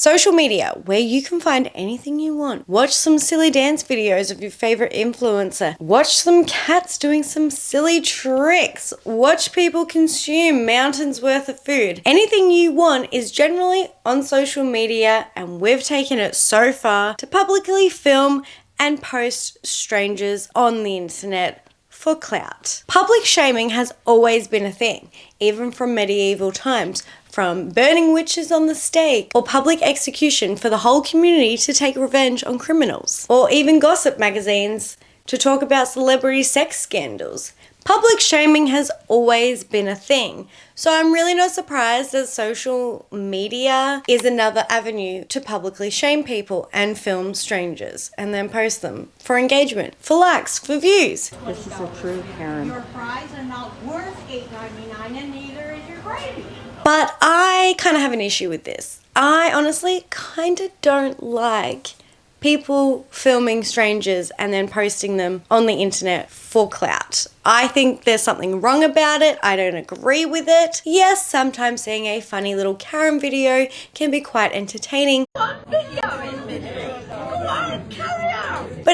Social media, where you can find anything you want. Watch some silly dance videos of your favorite influencer. Watch some cats doing some silly tricks. Watch people consume mountains worth of food. Anything you want is generally on social media, and we've taken it so far to publicly film and post strangers on the internet for clout. Public shaming has always been a thing, even from medieval times, from burning witches on the stake or public execution for the whole community to take revenge on criminals, or even gossip magazines to talk about celebrity sex scandals. Public shaming has always been a thing, so I'm really not surprised that social media is another avenue to publicly shame people and film strangers and then post them for engagement, for likes, for views. This is a true Karen. Your fries are not worth $8.99 and neither is your gravy. But I kind of have an issue with this. I honestly kind of don't like people filming strangers and then posting them on the internet for clout. I think there's something wrong about it. I don't agree with it. Yes, sometimes seeing a funny little Karen video can be quite entertaining. But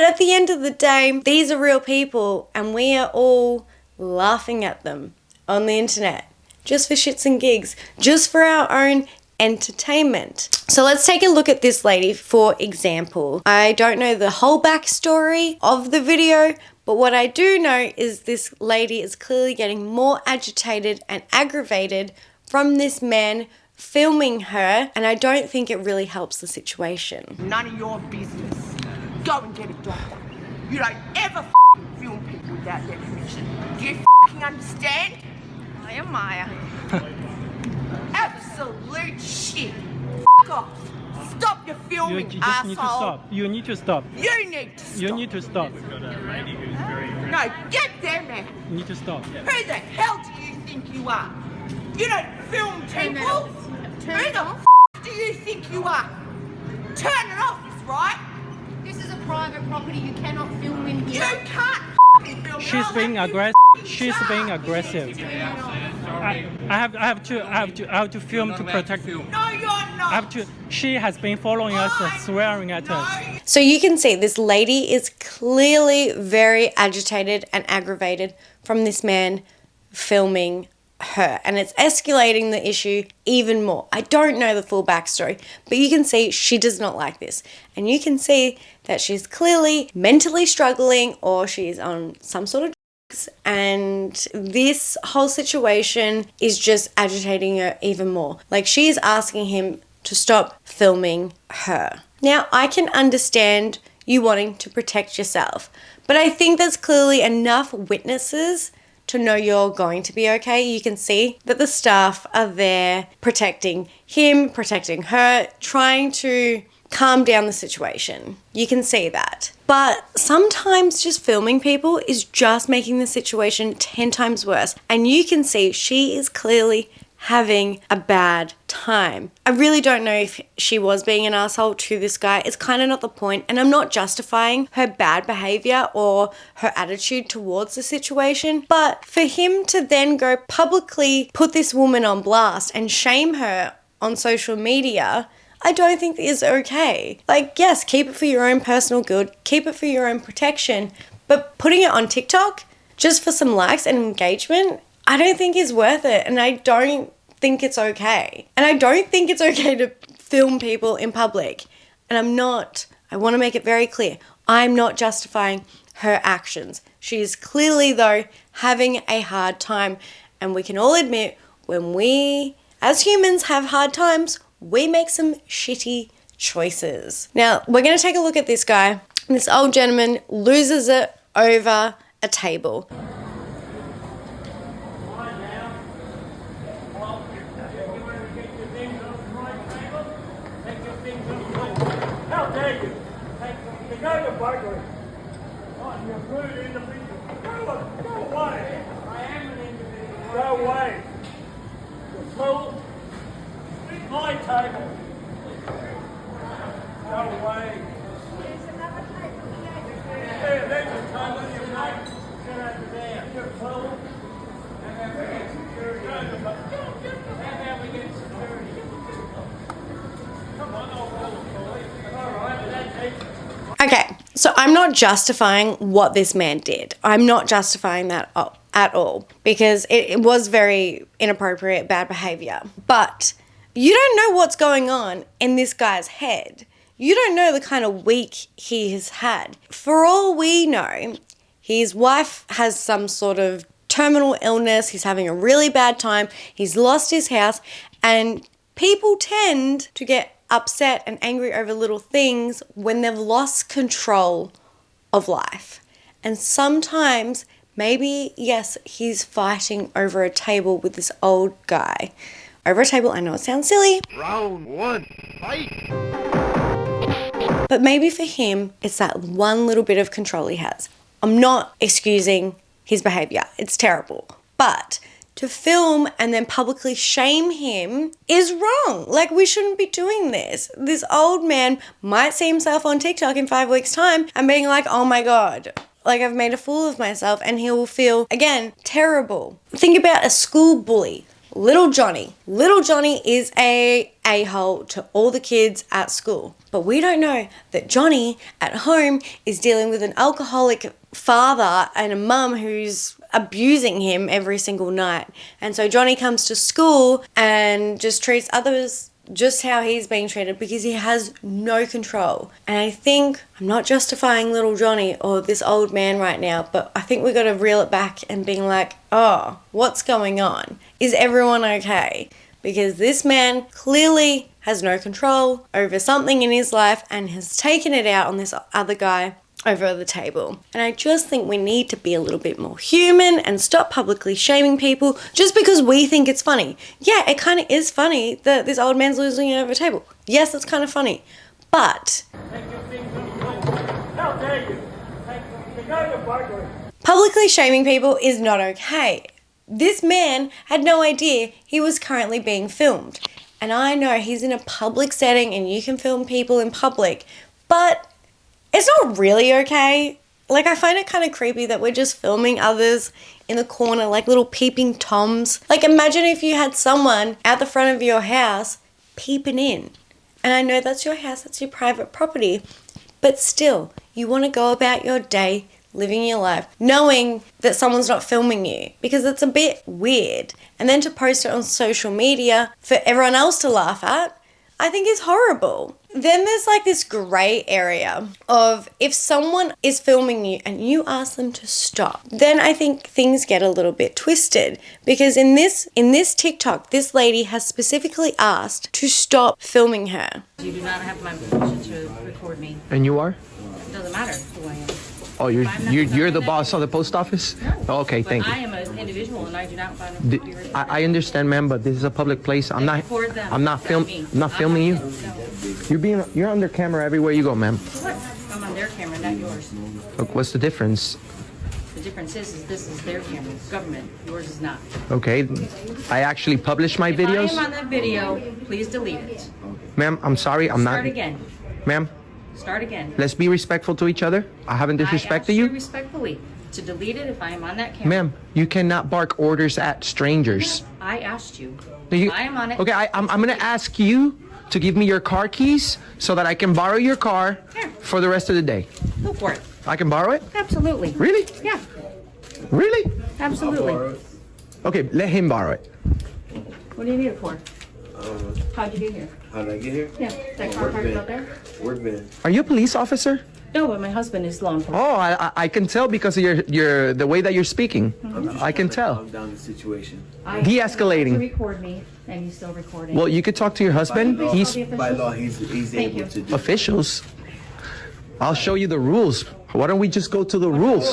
at the end of the day, these are real people and we are all laughing at them on the internet just for shits and gigs, just for our own entertainment. So let's take a look at this lady for example. I don't know the whole backstory of the video, but what I do know is this lady is clearly getting more agitated and aggravated from this man filming her, and I don't think it really helps the situation. None of your business. Go and get a doctor. You don't ever film people without their permission. Do you understand? I am Maya. Absolute shit. Off. Stop your filming, You just need to asshole. stop. You need to stop. You need to stop. You need to stop. No, get them there. You need to stop. Who the hell do you think you are? You don't film people. Who the do you think you are? Turn it off, is right? This is a private property. You cannot film in You here. can't film. She's being aggressive. She's being aggressive. I have to film to protect you. No, you're not. She has been following us and swearing at us. So you can see this lady is clearly very agitated and aggravated from this man filming her, and it's escalating the issue even more. I don't know the full backstory, but you can see she does not like this, and you can see that she's clearly mentally struggling or she's on some sort of drugs, and this whole situation is just agitating her even more. Like, she's asking him to stop filming her. Now, I can understand you wanting to protect yourself, but I think there's clearly enough witnesses to know you're going to be okay. You can see that the staff are there protecting him, protecting her, trying to calm down the situation. You can see that. But sometimes just filming people is just making the situation 10 times worse. And you can see she is clearly having a bad time. I really don't know if she was being an asshole to this guy. It's kind of not the point, and I'm not justifying her bad behavior or her attitude towards the situation, but for him to then go publicly put this woman on blast and shame her on social media, I don't think is okay. Like, yes, keep it for your own personal good, keep it for your own protection, but putting it on TikTok just for some likes and engagement, I don't think is worth it, and I don't think it's okay. And I don't think it's okay to film people in public. And I want to make it very clear, I'm not justifying her actions. She is clearly, though, having a hard time, and we can all admit when we, as humans, have hard times, we make some shitty choices. Now, we're going to take a look at this guy. This old gentleman loses it over a table. How dare you? You go to burglary. Oh, you're rude individual. Go away. I am an individual. Go away. You fool. Leave my table. Go away. There's another table. Yeah, there's a table. You mate. Get over there. You fool. How about we get security? How about we get security? Come on, Okay, so I'm not justifying what this man did. I'm not justifying that at all because it was very inappropriate, bad behavior. But you don't know what's going on in this guy's head. You don't know the kind of week he has had. For all we know, his wife has some sort of terminal illness. He's having a really bad time. He's lost his house, and people tend to get upset and angry over little things when they've lost control of life. And sometimes, maybe, yes, he's fighting over a table with this old guy. Over a table, I know it sounds silly. Round 1, fight! But maybe for him, it's that one little bit of control he has. I'm not excusing his behavior. It's terrible. But to film and then publicly shame him is wrong. Like, we shouldn't be doing this. This old man might see himself on TikTok in 5 weeks' time and being like, oh my God, like I've made a fool of myself, and he will feel, again, terrible. Think about a school bully. Little Johnny. Little Johnny is a-hole to all the kids at school. But we don't know that Johnny at home is dealing with an alcoholic father and a mum who's abusing him every single night. And so Johnny comes to school and just treats others just how he's being treated because he has no control. And I think, I'm not justifying little Johnny or this old man right now, but I think we got to reel it back and being like, oh, what's going on? Is everyone okay? Because this man clearly has no control over something in his life and has taken it out on this other guy over the table. And I just think we need to be a little bit more human and stop publicly shaming people just because we think it's funny. Yeah, it kind of is funny that this old man's losing it over a table. Yes, it's kind of funny. But How dare you? You go to burglary. publicly shaming people is not okay. This man had no idea he was currently being filmed. And I know he's in a public setting and you can film people in public, but it's not really okay. Like, I find it kind of creepy that we're just filming others in the corner like little peeping toms. Like, imagine if you had someone at the front of your house peeping in. And I know that's your house, that's your private property, but still, you want to go about your day living your life knowing that someone's not filming you, because it's a bit weird. And then to post it on social media for everyone else to laugh at, I think is horrible. Then there's like this grey area of if someone is filming you and you ask them to stop, then I think things get a little bit twisted, because in this TikTok, this lady has specifically asked to stop filming her. You do not have my permission to record me. And you are? It doesn't matter who I am. Oh, you're the boss of the post office? No. Okay, But thank I you. am an individual and I do not find it to be recorded. I understand, ma'am, but this is a public place. I'm not Record them, I'm not not me. I'm not filming you. No. You're under camera everywhere you go, ma'am. What? I'm on their camera, not yours. Look, what's the difference? The difference is this is their camera, government. Yours is not. Okay, I actually publish my If I videos. am on that video, please delete it. Ma'am, I'm sorry, I'm not. Start again. Ma'am, Start again. let's be respectful to each other. I haven't I asked disrespected you you. respectfully to delete it if I am on that camera. Ma'am, you cannot bark orders at strangers. I asked you. You- I am on it. Okay, I'm gonna ask you to give me your car keys so that I can borrow your car Here. for the rest of the day. Go for it. I can borrow it? Absolutely. Really? Yeah, Really? absolutely. Okay, let him borrow it. What do you need it for? How'd you get here? How did I get here? Yeah, that car parked out there? Work van. Are you a police officer? No, but my husband is law enforcement. Oh, I can tell because of your the way that you're speaking. I can tell. Calm down the situation. De-escalating. To record me, and he's still recording. Well, you could talk to your husband. Please He's call the By officials. law, he's Thank able you. to do. officials. I'll show you the rules. Why don't we just go to the rules?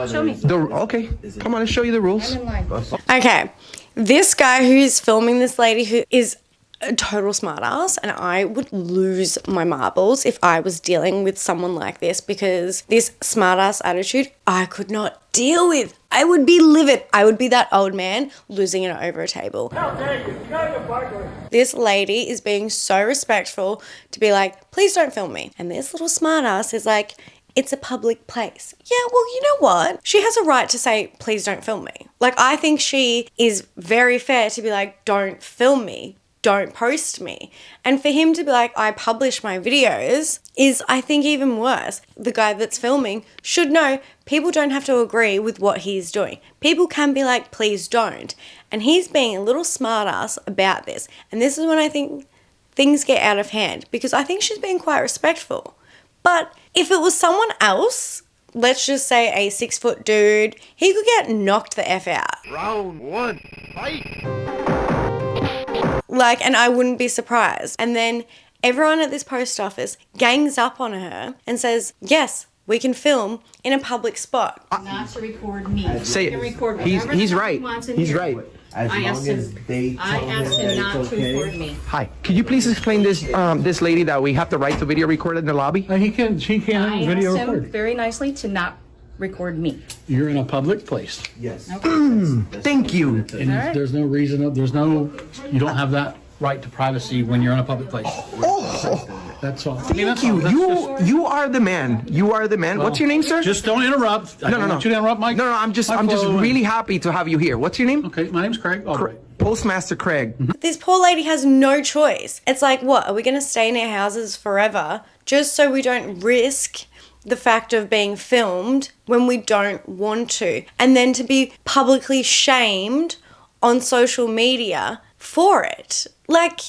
Show me. Okay, come on, I'll show you the rules. I'm in line. Okay, this guy who is filming this lady who is a total smartass, and I would lose my marbles if I was dealing with someone like this, because this smartass attitude I could not deal with. I would be livid. I would be that old man losing it over a table. How dare you? You go to burglary. This lady is being so respectful to be like, please don't film me. And this little smartass is like, it's a public place. Yeah, well, you know what? She has a right to say, please don't film me. Like, I think she is very fair to be like, don't film me. don't post me. And for him to be like, I publish my videos is, I think, even worse. The guy that's filming should know people don't have to agree with what he's doing. People can be like, please don't. And he's being a little smartass about this. And this is when I think things get out of hand, because I think she's being quite respectful. But if it was someone else, let's just say a 6-foot dude, he could get knocked the F out. Round 1, fight! Like, and I wouldn't be surprised. And then everyone at this post office gangs up on her and says, yes, we can film in a public spot. Not to record me. Say He can it. record He's whatever the hell right. he wants in He's here. right. As I asked long as him- they I tell asked him him that not it's to okay. record me. Hi. Could you please explain this lady that we have the right to video record in the lobby? She can't I video asked him record. very nicely to not record me. You're in a public place. Yes. Thank you. And there's no reason, you don't have that right to privacy when you're in a public place. That's all. Thank you. You are the man. You are the man. What's your name, sir? Just don't interrupt. I No, don't no, no. want you to interrupt my. No, I'm just my flow. really happy to have you here. What's your name? Okay, my name's Craig. All right. Postmaster Craig. This poor lady has no choice. It's like, what, are we going to stay in our houses forever just so we don't risk the fact of being filmed when we don't want to? And then to be publicly shamed on social media for it. Like,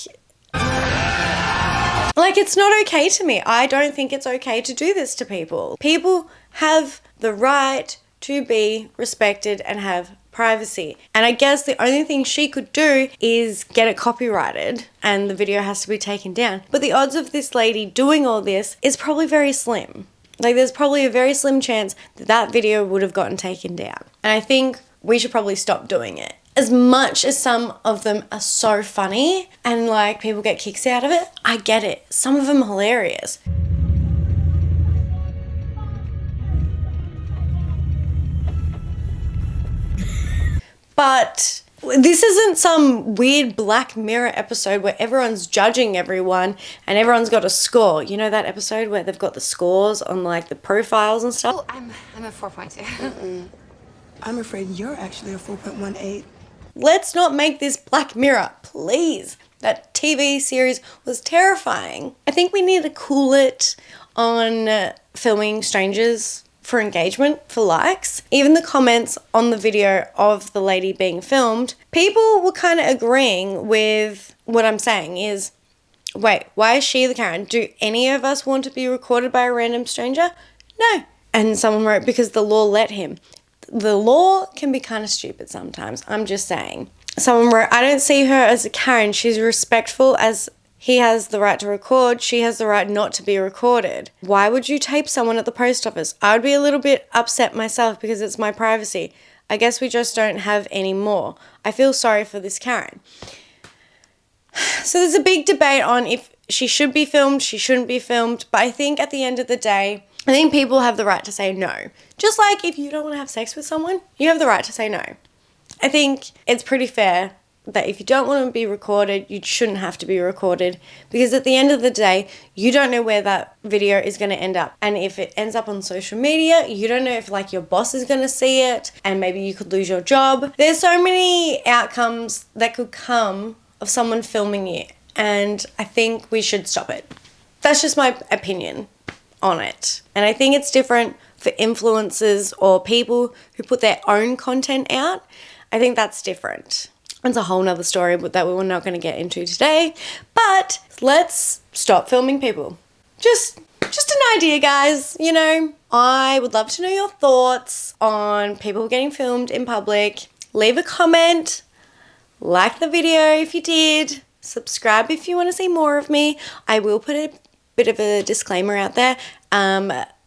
it's not okay to me. I don't think it's okay to do this to people. People have the right to be respected and have privacy. And I guess the only thing she could do is get it copyrighted and the video has to be taken down. But the odds of this lady doing all this is probably very slim. Like, there's probably a very slim chance that that video would have gotten taken down. And I think we should probably stop doing it. As much as some of them are so funny and like people get kicks out of it, I get it. Some of them are hilarious. But this isn't some weird Black Mirror episode where everyone's judging everyone and everyone's got a score. You know that episode where they've got the scores on like the profiles and stuff? Oh, I'm a 4.2. I'm afraid you're actually a 4.18. Let's not make this Black Mirror, please. That TV series was terrifying. I think we need to cool it on filming strangers for engagement, for likes. Even the comments on the video of the lady being filmed, people were kind of agreeing with what I'm saying is, wait, why is she the Karen? Do any of us want to be recorded by a random stranger? No. And someone wrote, because the law let him. The law can be kind of stupid sometimes. I'm just saying. Someone wrote, I don't see her as a Karen. She's respectful as he has the right to record. She has the right not to be recorded. Why would you tape someone at the post office? I would be a little bit upset myself because it's my privacy. I guess we just don't have any more. I feel sorry for this Karen. So there's a big debate on if she should be filmed, she shouldn't be filmed. But I think at the end of the day, I think people have the right to say no. Just like if you don't want to have sex with someone, you have the right to say no. I think it's pretty fair that if you don't want to be recorded, you shouldn't have to be recorded, because at the end of the day, you don't know where that video is going to end up. And if it ends up on social media, you don't know if like your boss is going to see it and maybe you could lose your job. There's so many outcomes that could come of someone filming you, and I think we should stop it. That's just my opinion on it. And I think it's different for influencers or people who put their own content out. I think that's different. It's a whole nother story that we're not going to get into today. But let's stop filming people. Just an idea, guys. You know, I would love to know your thoughts on people getting filmed in public. Leave a comment. Like the video if you did. Subscribe if you want to see more of me. I will put a bit of a disclaimer out there.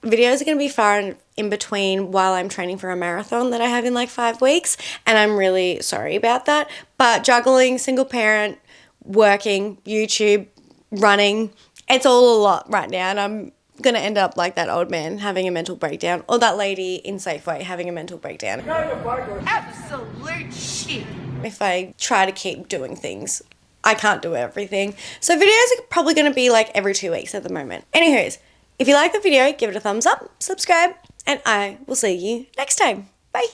Videos are going to be far in between while I'm training for a marathon that I have in like 5 weeks, and I'm really sorry about that. But juggling, single parent, working, YouTube, running, it's all a lot right now, and I'm going to end up like that old man having a mental breakdown, or that lady in Safeway having a mental breakdown. Absolute shit. If I try to keep doing things, I can't do everything. So videos are probably going to be like every 2 weeks at the moment. Anywho's, if you like the video, give it a thumbs up, subscribe, and I will see you next time. Bye.